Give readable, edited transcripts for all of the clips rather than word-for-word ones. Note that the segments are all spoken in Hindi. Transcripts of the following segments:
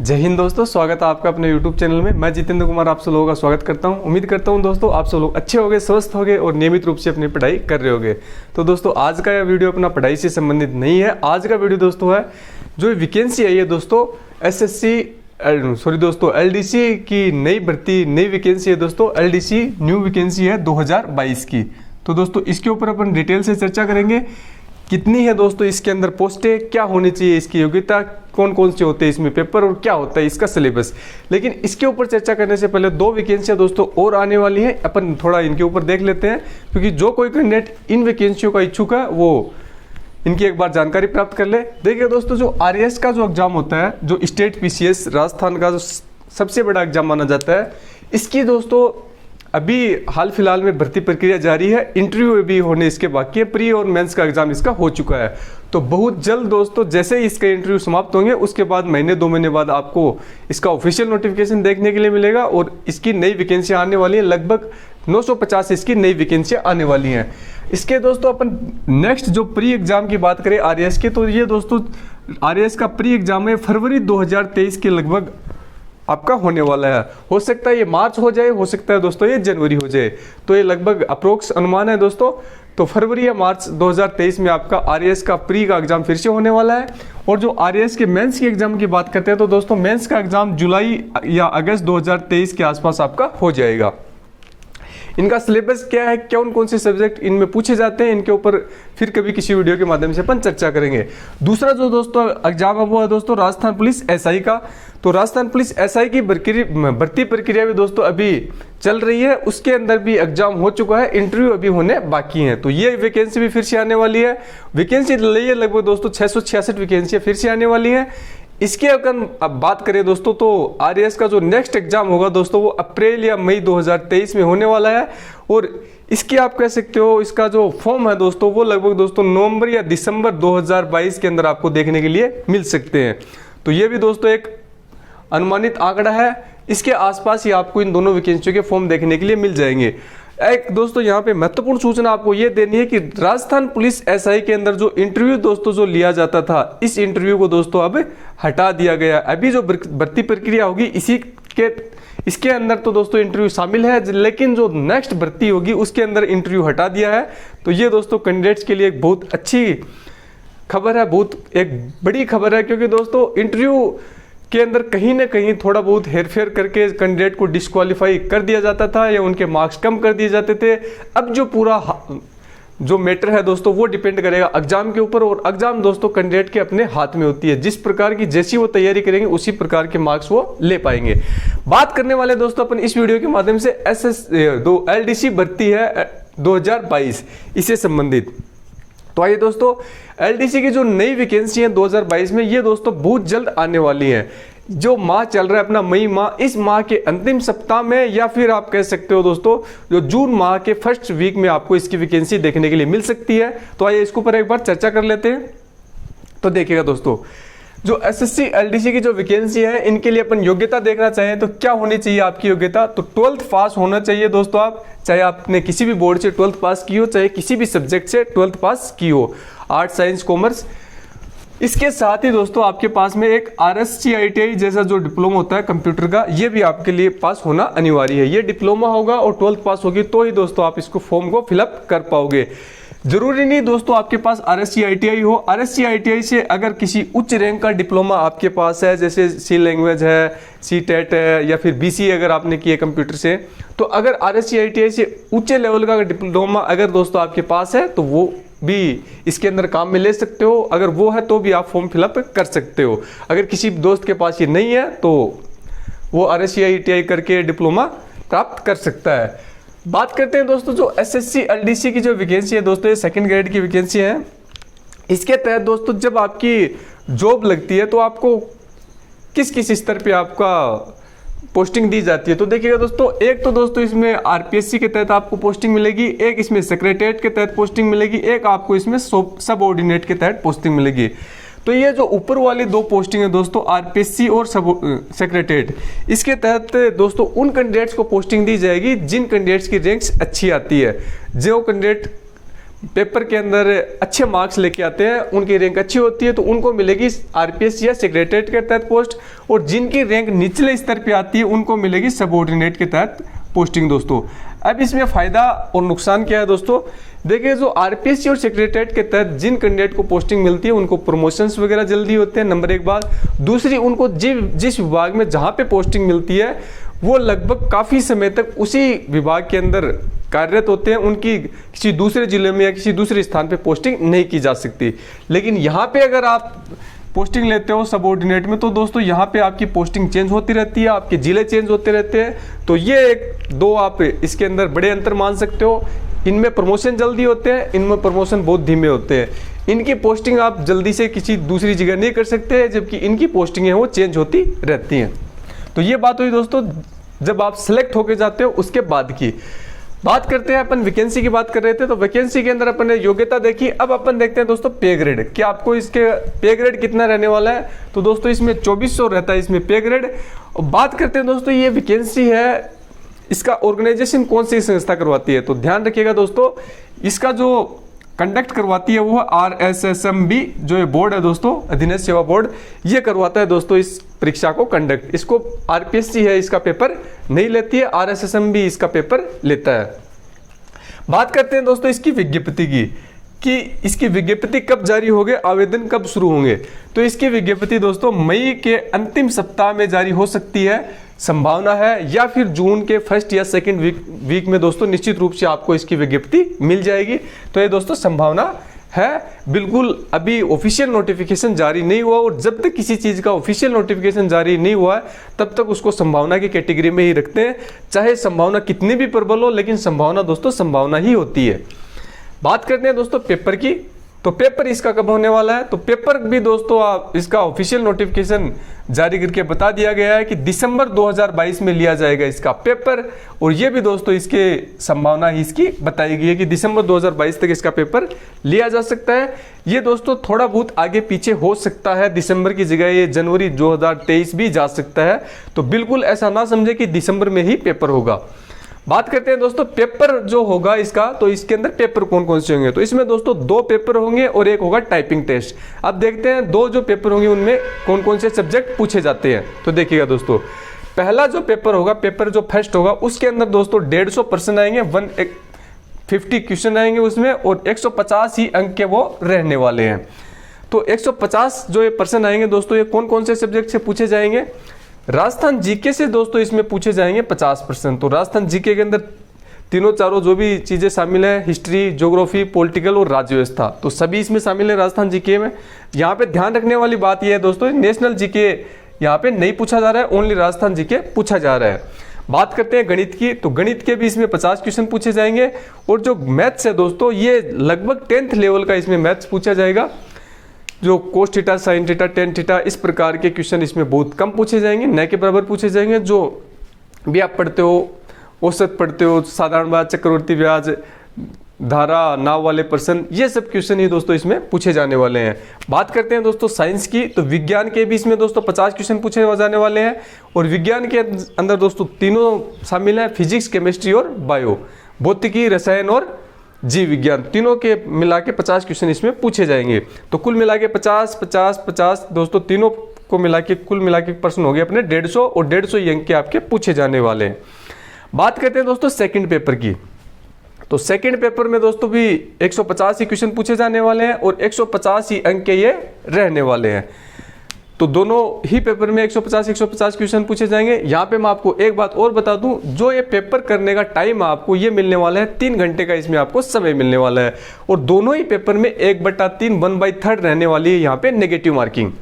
जय हिंद दोस्तों, स्वागत है आपका अपने YouTube चैनल में। मैं जितेंद्र कुमार आप सब लोगों का स्वागत करता हूं। उम्मीद करता हूं दोस्तों आप सब लोग अच्छे होंगे, स्वस्थ होंगे और नियमित रूप से अपनी पढ़ाई कर रहे होंगे। तो दोस्तों आज का यह वीडियो अपना पढ़ाई से संबंधित नहीं है। आज का वीडियो दोस्तों है जो वैकेंसी आई है दोस्तों LDC की नई भर्ती, नई वैकेंसी है दोस्तों। LDC न्यू वैकेंसी है 2022 की। तो दोस्तों इसके ऊपर अपन डिटेल से चर्चा करेंगे। कितनी है दोस्तों इसके अंदर पोस्टें, क्या होनी चाहिए, इसकी योग्यता कौन कौन से होते हैं इसमें पेपर, और क्या होता है इसका सिलेबस। लेकिन इसके ऊपर चर्चा करने से पहले दो वैकेंसियां दोस्तों और आने वाली हैं, अपन थोड़ा इनके ऊपर देख लेते हैं। क्योंकि जो कोई कैंडिडेट इन वैकेंसियों का इच्छुक है वो इनकी एक बार जानकारी प्राप्त कर ले। देखिए दोस्तों, जो RAS का जो एग्जाम होता है, जो स्टेट PCS राजस्थान का जो सबसे बड़ा एग्जाम माना जाता है, इसकी दोस्तों अभी हाल फिलहाल में भर्ती प्रक्रिया जारी है। इंटरव्यू भी होने इसके बाकी है। प्री और मेंस का एग्जाम इसका हो चुका है। तो बहुत जल्द दोस्तों जैसे ही इसके इंटरव्यू समाप्त होंगे उसके बाद महीने 2 महीने बाद आपको इसका ऑफिशियल नोटिफिकेशन देखने के लिए मिलेगा और इसकी नई वैकेंसी आने वाली है। लगभग 950 इसकी नई वैकेंसी आने वाली हैं। इसके दोस्तों अपन नेक्स्ट जो प्री एग्जाम की बात करें RAS के, तो ये दोस्तों RAS का प्री एग्जाम है फरवरी 2023 के लगभग आपका होने वाला है। हो सकता है ये मार्च हो जाए, हो सकता है दोस्तों ये जनवरी हो जाए। तो ये लगभग अप्रोक्स अनुमान है दोस्तों। तो फरवरी या मार्च 2023 में आपका RAS का प्री का एग्जाम फिर से होने वाला है। और जो RAS के मेंस के एग्जाम की बात करते हैं तो दोस्तों मेंस का एग्जाम जुलाई या अगस्त 2023 के आसपास आपका हो जाएगा। इनका सिलेबस क्या है, कौन कौन से सब्जेक्ट इनमें पूछे जाते हैं, इनके ऊपर फिर कभी किसी वीडियो के माध्यम से अपन चर्चा करेंगे। दूसरा जो दोस्तों एग्जाम है वो है दोस्तों राजस्थान पुलिस SI का। तो राजस्थान पुलिस SI की भर्ती प्रक्रिया भी दोस्तों अभी चल रही है। उसके अंदर भी एग्जाम हो चुका है, इंटरव्यू अभी होने बाकी हैं। तो ये वैकेंसी भी फिर से आने वाली है। वैकेंसी लिए लगभग दोस्तों 666 वैकेंसियां फिर से आने वाली हैं। इसके अगर अब बात करें दोस्तों तो RAS का जो नेक्स्ट एग्जाम होगा दोस्तों वो अप्रैल या मई 2023 में होने वाला है। और इसकी आप कह सकते हो इसका जो फॉर्म है दोस्तों वो लगभग दोस्तों नवंबर या दिसंबर 2022 के अंदर आपको देखने के लिए मिल सकते हैं। तो ये भी दोस्तों एक अनुमानित आंकड़ा है। इसके आसपास ही आपको इन दोनों वैकेंसियों के फॉर्म देखने के लिए मिल जाएंगे। एक दोस्तों यहाँ पे महत्वपूर्ण सूचना आपको ये देनी है कि राजस्थान पुलिस SI के अंदर जो इंटरव्यू दोस्तों जो लिया जाता था, इस इंटरव्यू को दोस्तों अब हटा दिया गया। अभी जो भर्ती प्रक्रिया होगी इसके अंदर तो दोस्तों इंटरव्यू शामिल है, लेकिन जो नेक्स्ट भर्ती होगी उसके अंदर इंटरव्यू हटा दिया है। तो ये दोस्तों कैंडिडेट्स के लिए एक बहुत अच्छी खबर है, बहुत एक बड़ी खबर है। क्योंकि दोस्तों इंटरव्यू के अंदर कहीं ना कहीं थोड़ा बहुत हेरफेर करके कैंडिडेट को डिस्क्वालीफाई कर दिया जाता था या उनके मार्क्स कम कर दिए जाते थे। अब जो पूरा जो मैटर है दोस्तों वो डिपेंड करेगा एग्जाम के ऊपर, और एग्जाम दोस्तों कैंडिडेट के अपने हाथ में होती है। जिस प्रकार की जैसी वो तैयारी करेंगे उसी प्रकार के मार्क्स वो ले पाएंगे। बात करने वाले दोस्तों अपन इस वीडियो के माध्यम से LDC भर्ती है 2022 इससे संबंधित। तो आइए दोस्तों LDC की जो नई वैकेंसी है 2022 में, ये दोस्तों बहुत जल्द आने वाली है। जो माह चल रहा है अपना मई माह, इस माह के अंतिम सप्ताह में या फिर आप कह सकते हो दोस्तों जो जून माह के फर्स्ट वीक में आपको इसकी वैकेंसी देखने के लिए मिल सकती है। तो आइए इसके ऊपर एक बार चर्चा कर लेते हैं। तो देखिएगा दोस्तों, जो SSC LDC की जो वैकेंसी है इनके लिए अपन योग्यता देखना चाहें तो क्या होनी चाहिए आपकी योग्यता। तो 12th पास होना चाहिए दोस्तों। आप चाहे आपने किसी भी बोर्ड से 12th पास की हो, चाहे किसी भी सब्जेक्ट से 12th पास की हो, आर्ट्स साइंस कॉमर्स। इसके साथ ही दोस्तों आपके पास में एक RSC ITI जैसा जो डिप्लोमा होता है कंप्यूटर का, ये भी आपके लिए पास होना अनिवार्य है। ये डिप्लोमा होगा और 12th पास होगी तो ही दोस्तों आप इसको फॉर्म को फिलअप कर पाओगे। जरूरी नहीं दोस्तों आपके पास RSC ITI हो। RSC ITI से अगर किसी उच्च रैंक का डिप्लोमा आपके पास है, जैसे C लैंग्वेज है, CTET है, या फिर BCA अगर आपने किए कंप्यूटर से, तो अगर RSC ITI से उच्च लेवल का डिप्लोमा अगर दोस्तों आपके पास है तो वो भी इसके अंदर काम में ले सकते हो। अगर वो है तो भी आप फॉर्म फिलअप कर सकते हो। अगर किसी दोस्त के पास ये नहीं है तो वो RSC ITI करके डिप्लोमा प्राप्त कर सकता है। बात करते हैं दोस्तों जो SSC LDC की जो वैकेंसी है दोस्तों, ये सेकंड ग्रेड की वैकेंसी है। इसके तहत दोस्तों जब आपकी जॉब लगती है तो आपको किस किस स्तर पे आपका पोस्टिंग दी जाती है। तो देखिएगा दोस्तों, एक तो दोस्तों इसमें RPSC के तहत आपको पोस्टिंग मिलेगी, एक इसमें सेक्रेटरीट के तहत पोस्टिंग मिलेगी, एक आपको इसमें सबऑर्डिनेट के तहत पोस्टिंग मिलेगी। तो ये जो ऊपर वाली दो पोस्टिंग है दोस्तों RPSC और सेक्रेटरीट, इसके तहत दोस्तों उन कैंडिडेट्स को पोस्टिंग दी जाएगी जिन कैंडिडेट्स की रैंक्स अच्छी आती है। जो कैंडिडेट पेपर के अंदर अच्छे मार्क्स लेके आते हैं, उनकी रैंक अच्छी होती है, तो उनको मिलेगी आरपीएस या सेक्रेटरीट के तहत पोस्ट, और जिनकी रैंक निचले स्तर पे आती है उनको मिलेगी सबऑर्डिनेट के तहत पोस्टिंग दोस्तों। अब इसमें फायदा और नुकसान क्या है दोस्तों, देखिए जो आरपीएस और सेक्रेटरीट के तहत जिन कैंडिडेट को पोस्टिंग मिलती है उनको प्रमोशंस वगैरह जल्दी होते हैं, नंबर एक बात। दूसरी, उनको जिस विभाग में जहाँ पे पोस्टिंग मिलती है वो लगभग काफ़ी समय तक उसी विभाग के अंदर कार्यरत होते हैं, उनकी किसी दूसरे जिले में या किसी दूसरे स्थान पे पोस्टिंग नहीं की जा सकती। लेकिन यहाँ पे अगर आप पोस्टिंग लेते हो सबऑर्डिनेट में, तो दोस्तों यहाँ पे आपकी पोस्टिंग चेंज होती रहती है, आपके जिले चेंज होते रहते हैं। तो ये एक दो आप इसके अंदर बड़े अंतर मान सकते हो। इनमें प्रमोशन जल्दी होते हैं, इनमें प्रमोशन बहुत धीमे होते हैं। इनकी पोस्टिंग आप जल्दी से किसी दूसरी जगह नहीं कर सकते, जबकि इनकी पोस्टिंग है वो चेंज होती रहती हैं। तो ये बात हुई दोस्तों जब आप सिलेक्ट होके जाते हो उसके बाद की। बात करते हैं, अपन वैकेंसी की बात कर रहे थे, तो वैकेंसी के अंदर अपन ने योग्यता देखी। अब अपन देखते हैं दोस्तों पे ग्रेड, कि आपको इसके पे ग्रेड कितना रहने वाला है। तो दोस्तों इसमें 2400 रहता है इसमें पे ग्रेड। और बात करते हैं दोस्तों ये वैकेंसी है, इसका ऑर्गेनाइजेशन कौन सी संस्था करवाती है, तो ध्यान रखिएगा दोस्तों, इसका जो कंडक्ट करवाती है वो RSSMB जो ये बोर्ड है दोस्तों, अधीनस्थ सेवा बोर्ड, ये करवाता है दोस्तों इस परीक्षा को कंडक्ट। इसको RPSC है इसका पेपर नहीं लेती है, RSSMB इसका पेपर लेता है। बात करते हैं दोस्तों इसकी विज्ञप्ति की, कि इसकी विज्ञप्ति कब जारी होंगे, आवेदन कब शुरू होंगे। तो इसकी विज्ञप्ति दोस्तों मई के अंतिम सप्ताह में जारी हो सकती है, संभावना है, या फिर जून के फर्स्ट या सेकंड वीक में दोस्तों निश्चित रूप से आपको इसकी विज्ञप्ति मिल जाएगी। तो ये दोस्तों संभावना है, बिल्कुल अभी ऑफिशियल नोटिफिकेशन जारी नहीं हुआ, और जब तक किसी चीज़ का ऑफिशियल नोटिफिकेशन जारी नहीं हुआ है तब तक उसको संभावना की कैटेगरी में ही रखते हैं। चाहे संभावना कितनी भी प्रबल हो, लेकिन संभावना दोस्तों संभावना ही होती है। बात करते हैं दोस्तों पेपर की, तो पेपर इसका कब होने वाला है, तो पेपर भी दोस्तों आप इसका ऑफिशियल नोटिफिकेशन जारी करके बता दिया गया है कि दिसंबर 2022 में लिया जाएगा इसका पेपर। और ये भी दोस्तों इसके संभावना ही इसकी बताई गई है कि दिसंबर 2022 तक इसका पेपर लिया जा सकता है। ये दोस्तों थोड़ा बहुत आगे पीछे हो सकता है, दिसंबर की जगह ये जनवरी 2023 भी जा सकता है। तो बिल्कुल ऐसा ना समझे कि दिसंबर में ही पेपर होगा। बात करते हैं दोस्तों पेपर जो होगा इसका, तो इसके अंदर पेपर कौन कौन से होंगे, तो इसमें दोस्तों 2 पेपर होंगे और एक होगा टाइपिंग टेस्ट। अब देखते हैं 2 जो पेपर होंगे उनमें कौन कौन से सब्जेक्ट पूछे जाते हैं। तो देखिएगा दोस्तों, पहला जो पेपर होगा, पेपर जो फर्स्ट होगा, उसके अंदर दोस्तों 150 प्रश्न आएंगे, 150 क्वेश्चन आएंगे उसमें, और 150 ही अंक के वो रहने वाले हैं। तो 150 जो ये प्रश्न आएंगे दोस्तों, ये कौन कौन से सब्जेक्ट से पूछे जाएंगे, राजस्थान जीके से दोस्तों इसमें पूछे जाएंगे 50%। तो राजस्थान जीके के अंदर तीनों चारों जो भी चीज़ें शामिल है, हिस्ट्री, ज्योग्राफी, पॉलिटिकल और राज्य व्यवस्था, तो सभी इसमें शामिल है राजस्थान जीके में। यहाँ पे ध्यान रखने वाली बात यह है दोस्तों, नेशनल जीके यहाँ पे नहीं पूछा जा रहा है, ओनली राजस्थान जीके पूछा जा रहा है। बात करते हैं गणित की, तो गणित के भी इसमें 50 क्वेश्चन पूछे जाएंगे। और जो मैथ्स है दोस्तों, ये लगभग 10th लेवल का इसमें मैथ्स पूछा जाएगा। जो cos theta, sine theta, tan theta, इस प्रकार के क्वेश्चन इसमें बहुत कम पूछे जाएंगे, न के बराबर पूछे जाएंगे। जो भी आप पढ़ते हो, औसत पढ़ते हो, साधारण ब्याज, चक्रवर्ती ब्याज, धारा, नाव वाले प्रश्न, ये सब क्वेश्चन ही दोस्तों इसमें पूछे जाने वाले हैं। बात करते हैं दोस्तों साइंस की, तो विज्ञान के भी इसमें दोस्तों 50 क्वेश्चन पूछे जाने वाले हैं। और विज्ञान के अंदर दोस्तों तीनों शामिल हैं, फिजिक्स, केमिस्ट्री और बायो, भौतिकी, रसायन और जीव विज्ञान, तीनों के मिला के 50 क्वेश्चन इसमें पूछे जाएंगे। तो कुल मिला के 50, 50, 50 दोस्तों तीनों को मिला के कुल मिला के प्रश्न हो गए अपने 150, और 150 ही अंक के आपके पूछे जाने वाले हैं। बात करते हैं दोस्तों सेकंड पेपर की, तो सेकंड पेपर में दोस्तों भी 150 ही क्वेश्चन पूछे जाने वाले हैं, और 150 ही अंक के ये रहने वाले हैं। तो दोनों ही पेपर में 150 क्वेश्चन पूछे जाएंगे। यहाँ पे मैं आपको एक बात और बता दूं, जो ये पेपर करने का टाइम आपको ये मिलने वाला है 3 घंटे का, इसमें आपको समय मिलने वाला है। और दोनों ही पेपर में 1/3 1/3 रहने वाली है यहाँ पे नेगेटिव मार्किंग।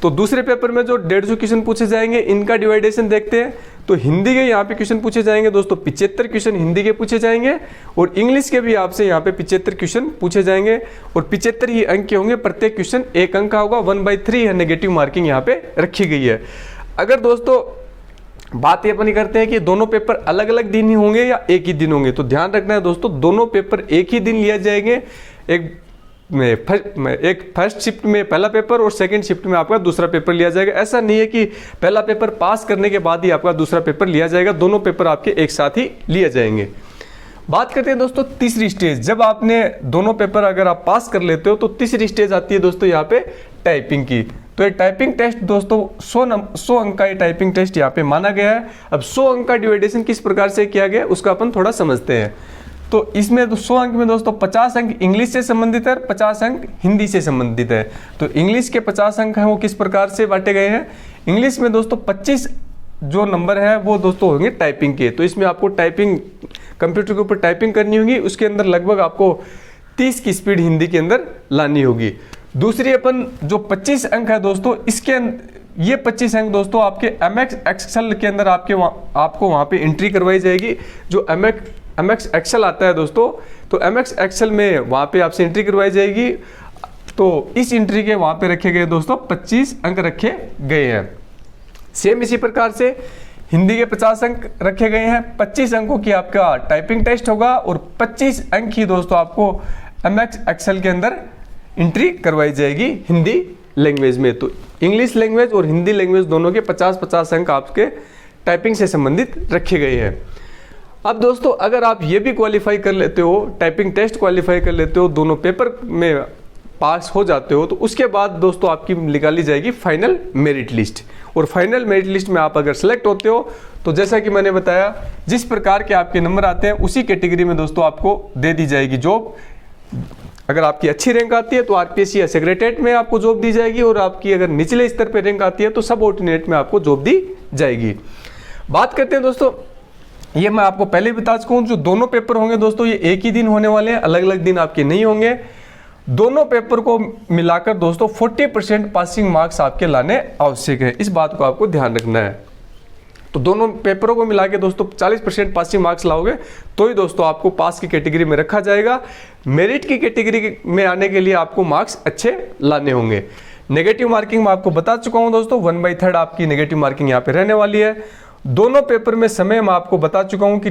तो दूसरे पेपर में जो 150 क्वेश्चन पूछे जाएंगे, इनका डिवाइडेशन देखते हैं। तो हिंदी के यहाँ पे क्वेश्चन पूछे जाएंगे दोस्तों, 75 क्वेश्चन हिंदी के पूछे जाएंगे, और इंग्लिश के भी आपसे यहाँ पे 75 क्वेश्चन पूछे जाएंगे, और 75 ही अंक के होंगे, प्रत्येक क्वेश्चन 1 अंक का होगा, 1/3 है नेगेटिव मार्किंग यहाँ पे रखी गई है। अगर दोस्तों बात ये अपनी करते हैं कि दोनों पेपर अलग अलग दिन ही होंगे या एक ही दिन होंगे, तो ध्यान रखना है दोस्तों, दोनों पेपर एक ही दिन लिया जाएंगे। एक फर्स्ट शिफ्ट में पहला पेपर और सेकंड शिफ्ट में आपका दूसरा पेपर लिया जाएगा। ऐसा नहीं है कि पहला पेपर पास करने के बाद ही आपका दूसरा पेपर लिया जाएगा, दोनों पेपर आपके एक साथ ही लिए जाएंगे। बात करते हैं दोस्तों तीसरी स्टेज। जब आपने दोनों पेपर अगर आप पास कर लेते हो तो तीसरी स्टेज आती है दोस्तों यहाँ पे टाइपिंग की। तो ये टाइपिंग टेस्ट दोस्तों 100 अंक का ये टाइपिंग टेस्ट यहाँ पे माना गया है। अब 100 अंक का डिवाइडेशन किस प्रकार से किया गया उसका अपन थोड़ा समझते हैं। तो इसमें 100 अंक में दोस्तों 50 अंक इंग्लिश से संबंधित है, 50 अंक हिंदी से संबंधित है। तो इंग्लिश के 50 अंक हैं वो किस प्रकार से बांटे गए हैं, इंग्लिश में दोस्तों 25 जो नंबर है वो दोस्तों होंगे टाइपिंग के। तो इसमें आपको टाइपिंग कंप्यूटर के ऊपर टाइपिंग करनी होगी, उसके अंदर लगभग आपको 30 की स्पीड हिंदी के अंदर लानी होगी। दूसरी अपन जो 25 अंक है दोस्तों, इसके ये 25 अंक दोस्तों आपके MX एक्सेल के अंदर आपको वहाँ पे एंट्री करवाई जाएगी। जो MX एक्सेल आता है दोस्तों, तो MX एक्सेल में वहाँ पे आपसे एंट्री करवाई जाएगी। तो इस एंट्री के वहाँ पे रखे गए दोस्तों 25 अंक रखे गए हैं। सेम इसी प्रकार से हिंदी के 50 अंक रखे गए हैं। 25 अंकों की आपका टाइपिंग टेस्ट होगा और 25 अंक ही दोस्तों आपको MX एक्सेल के अंदर एंट्री करवाई जाएगी हिंदी लैंग्वेज में। तो इंग्लिश लैंग्वेज और हिंदी लैंग्वेज दोनों के 50-50 अंक आपके टाइपिंग से संबंधित रखे गए हैं। अब दोस्तों अगर आप ये भी क्वालिफाई कर लेते हो, टाइपिंग टेस्ट क्वालिफाई कर लेते हो, दोनों पेपर में पास हो जाते हो, तो उसके बाद दोस्तों आपकी निकाली जाएगी फाइनल मेरिट लिस्ट। और फाइनल मेरिट लिस्ट में आप अगर सेलेक्ट होते हो तो जैसा कि मैंने बताया जिस प्रकार के आपके नंबर आते हैं उसी कैटेगरी में दोस्तों आपको दे दी जाएगी जॉब। अगर आपकी अच्छी रैंक आती है तो RPSC या सेक्रेटरीट में आपको जॉब दी जाएगी, और आपकी अगर निचले स्तर पर रैंक आती है तो सब ऑर्डिनेट में आपको जॉब दी जाएगी। बात करते हैं दोस्तों, ये मैं आपको पहले ही बता चुका हूँ, जो दोनों पेपर होंगे दोस्तों ये एक ही दिन होने वाले हैं, अलग अलग दिन आपके नहीं होंगे। दोनों पेपर को मिलाकर दोस्तों 40% पासिंग मार्क्स आपके लाने आवश्यक है, इस बात को आपको ध्यान रखना है। तो दोनों पेपरों को मिला के दोस्तों 40% पासिंग मार्क्स लाओगे तो ही दोस्तों आपको पास की कैटेगरी में रखा जाएगा। मेरिट की कैटेगरी में आने के लिए आपको मार्क्स अच्छे लाने होंगे। नेगेटिव मार्किंग मैं आपको बता चुका हूं दोस्तों, 1/3 आपकी नेगेटिव मार्किंग यहाँ पे रहने वाली है। दोनों पेपर में समय मैं आपको बता चुका हूँ कि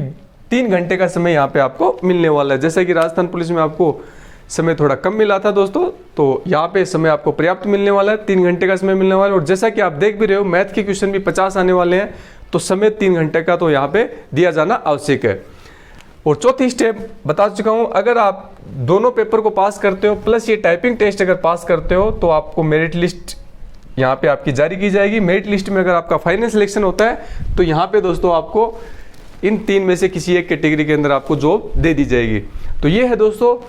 3 घंटे का समय यहाँ पे आपको मिलने वाला है। जैसे कि राजस्थान पुलिस में आपको समय थोड़ा कम मिला था दोस्तों, तो यहाँ पे समय आपको पर्याप्त मिलने वाला है, 3 घंटे का समय मिलने वाला है। और जैसा कि आप देख भी रहे हो मैथ के क्वेश्चन भी 50 आने वाले हैं, तो समय 3 घंटे का तो यहाँ पे दिया जाना आवश्यक है। और चौथी स्टेप बता चुका हूँ, अगर आप दोनों पेपर को पास करते हो प्लस ये टाइपिंग टेस्ट अगर पास करते हो तो आपको मेरिट लिस्ट यहाँ पे आपकी जारी की जाएगी। मेरिट लिस्ट में अगर आपका फाइनल सिलेक्शन होता है तो यहाँ पे दोस्तों आपको इन 3 में से किसी एक कैटेगरी के अंदर आपको जॉब दे दी जाएगी। तो ये है दोस्तों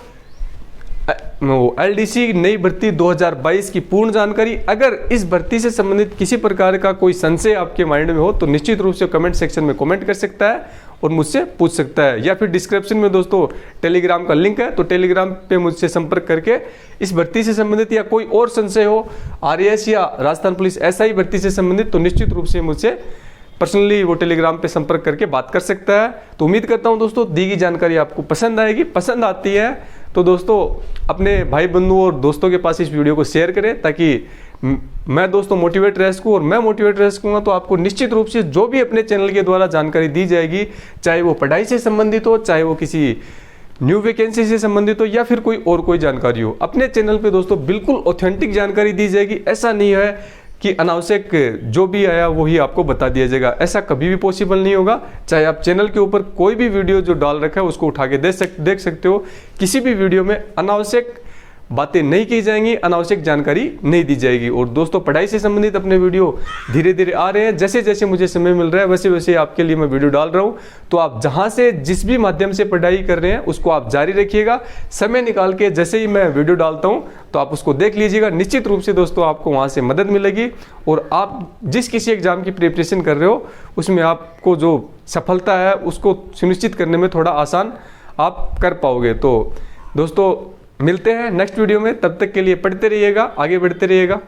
LDC नई भर्ती 2022 की पूर्ण जानकारी। अगर इस भर्ती से संबंधित किसी प्रकार का कोई संशय आपके माइंड में हो तो निश्चित रूप से कमेंट सेक्शन में कमेंट कर सकता है और मुझसे पूछ सकता है, या फिर डिस्क्रिप्शन में दोस्तों टेलीग्राम का लिंक है, तो टेलीग्राम पे मुझसे संपर्क करके इस भर्ती से संबंधित या कोई और संशय हो RAS या राजस्थान पुलिस SI भर्ती से संबंधित तो निश्चित रूप से मुझसे पर्सनली वो टेलीग्राम पे संपर्क करके बात कर सकता है। तो उम्मीद करता हूं दोस्तों दी गई जानकारी आपको पसंद आएगी। पसंद आती है तो दोस्तों अपने भाई बंधु और दोस्तों के पास इस वीडियो को शेयर करें, ताकि मैं दोस्तों मोटिवेट रह सकूँ, और मैं मोटिवेट रह सकूँगा तो आपको निश्चित रूप से जो भी अपने चैनल के द्वारा जानकारी दी जाएगी, चाहे वो पढ़ाई से संबंधित हो, चाहे वो किसी न्यू वैकेंसी से संबंधित हो, या फिर कोई जानकारी हो, अपने चैनल पे दोस्तों बिल्कुल ऑथेंटिक जानकारी दी जाएगी। ऐसा नहीं है कि अनावश्यक जो भी आया वही आपको बता दिया जाएगा, ऐसा कभी भी पॉसिबल नहीं होगा। चाहे आप चैनल के ऊपर कोई भी वीडियो जो डाल रखा है उसको उठा के देख सकते हो, किसी भी वीडियो में अनावश्यक बातें नहीं की जाएंगी, अनावश्यक जानकारी नहीं दी जाएगी। और दोस्तों पढ़ाई से संबंधित अपने वीडियो धीरे धीरे आ रहे हैं, जैसे जैसे मुझे समय मिल रहा है वैसे वैसे आपके लिए मैं वीडियो डाल रहा हूं। तो आप जहां से जिस भी माध्यम से पढ़ाई कर रहे हैं उसको आप जारी रखिएगा, समय निकाल के जैसे ही मैं वीडियो डालता हूं तो आप उसको देख लीजिएगा। निश्चित रूप से दोस्तों आपको वहां से मदद मिलेगी, और आप जिस किसी एग्जाम की प्रिपरेशन कर रहे हो उसमें आपको जो सफलता है उसको सुनिश्चित करने में थोड़ा आसान आप कर पाओगे। तो दोस्तों मिलते हैं नेक्स्ट वीडियो में, तब तक के लिए पढ़ते रहिएगा, आगे बढ़ते रहिएगा।